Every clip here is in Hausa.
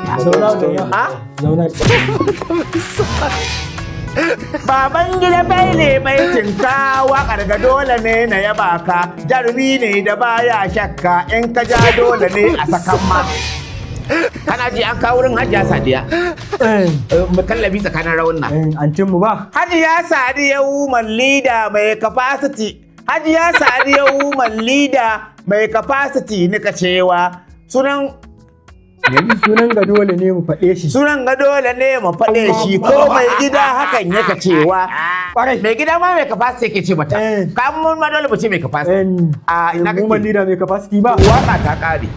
ta. Zauna. Baban gida Bele mai cinka waƙar ga dole ne na yaba ka, jarumi ne da baya shakka in ka ja dole ne a sakan ma. Kana ji an kawo wurin Hajiya Sadiya. Mu kallabi tsakanin rawun nan. Antin mu ba. Hajiya Sadiya woman leader mai capacity. Hajiya Sadiya woman leader mai capacity nika cewa sunan ga dole ne mu faɗe shi. Sunan ga dole ne mu faɗe shi ko mai gida hakan yaka cewa. Mai gida ma mai capacity yake ce mata. Kamun ma dole mu ce mai capacity. Ina kake? Woman leader mai capacity ba. Waka ta kare.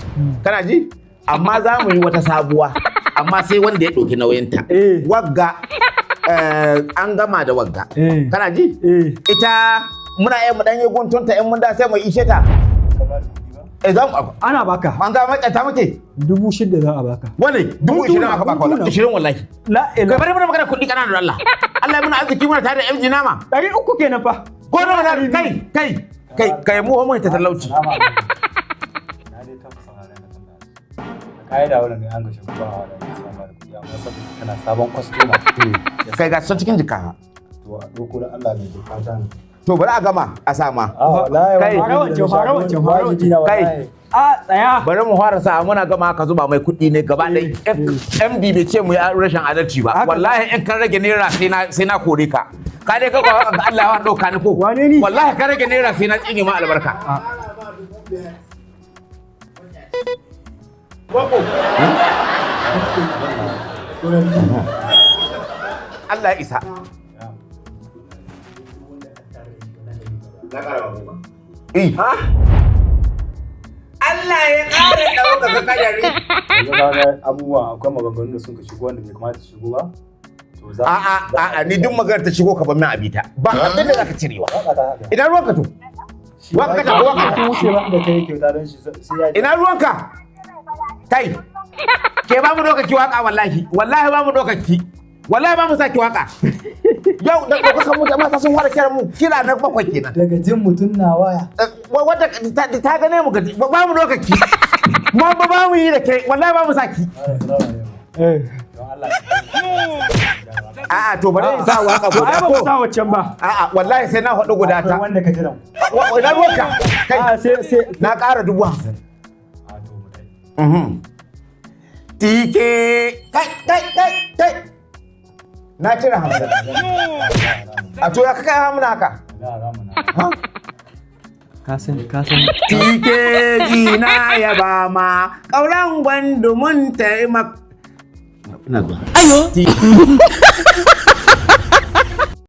Kana ji? Amma za mu yi wata sabuwa. Amma sai wanda ya ɗauki nauyinta. Wagga an gama da wagga. Kana ji? Ita muna yin mu ɗan yi guntunta in mun da sai mu ishe ta. Ana baka. An ga maƙata muke? 6,000 za a baka. Wani? 20,000 aka baka wala? 20 wallahi. Kai bari mana magana kuɗi kana da Allah. Allah ya muna arziki muna tare da MG nama. 300 kenan fa. Ko nawa na kai mu homo ta talauci. Kai da wannan ne an gashi ba wa da sama da kuɗi amma saboda kana sabon customer. Kai ga son cikin jika. To a doko da Allah ne bukata ne. To bari a gama a sama. Kai fara wancan. Kai. Tsaya. Bari mu fara sa muna gama ka zuba mai kuɗi ne gaba ɗaya. MD bai ce mu yi rashin adalci ba. Wallahi in kan rage naira sai na kore ka. Ka dai ka ga Allah ya dauka ni ko. Wane ni? Wallahi ka rage naira sai na tsine ma albarka. Wako. Allah ya isa. Ha? Allah ya ƙara ɗaukaka kadari. Abubuwa akwai maganganu da sun ka shigo wanda bai kamata su shigo ba. A'a ni duk maganar ta shigo ka bar min abita. Ba abin da zaka cirewa. Ina ruwanka to? Waka ta waka ta wuce ba da kai kyauta don shi sai ya. Ina ruwanka? Kai. Ke ba mu dokaki waka wallahi. Wallahi ba mu dokaki. Wallahi ba mu saki waka. Yau da kuka mu jama'a sun fara kira mu kira na bakwai kenan. Daga jin mutun na waya. Wanda ta gane mu gaji ba mu dokaki. Mu ba mu yi da kai wallahi ba mu saki. A'a to bari in sa waka guda ko. Ba sa waccan ba. A'a wallahi sai na faɗi guda ta. Wanda ka jira. Ina ruwanka? Kai sai na ƙara 50,000. Tike kai. Na cire 50. A to ya kai hamuna haka. Ka san. Tike jina ya ba ma ƙauran gwandumun taimaka. Ayo!